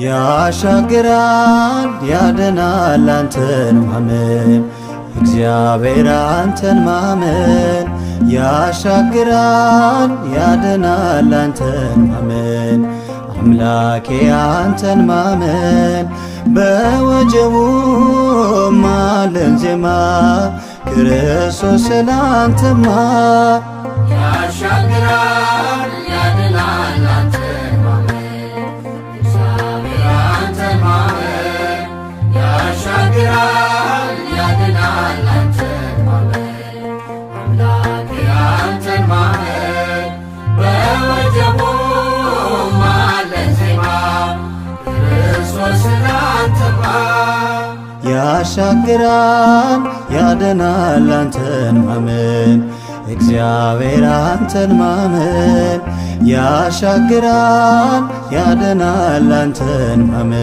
ያሻግራል ያድናል አንተን ማመን እግዚአብሔር አንተን ማመን ያሻግራል ያድናል አንተን ማመን አምላኬ አንተን ማመን በወጀቡ ማለን ዜማ ክርስቶስ ስላንተማ ያሻግራል ያድናል አንተን ማመን እግዚአብሔር አንተን ማመን ያሻግራል ያድናል አንተን ማመን አምላኬ አንተን ማመን በወጀቡ ማለን ዜማ ክርስቶስ ስላንተማ ያሻግራል ያድናል አንተን ማመን እግዚአብሔር አንተን ማመን ያሻግራል ያድናል አንተን ማመን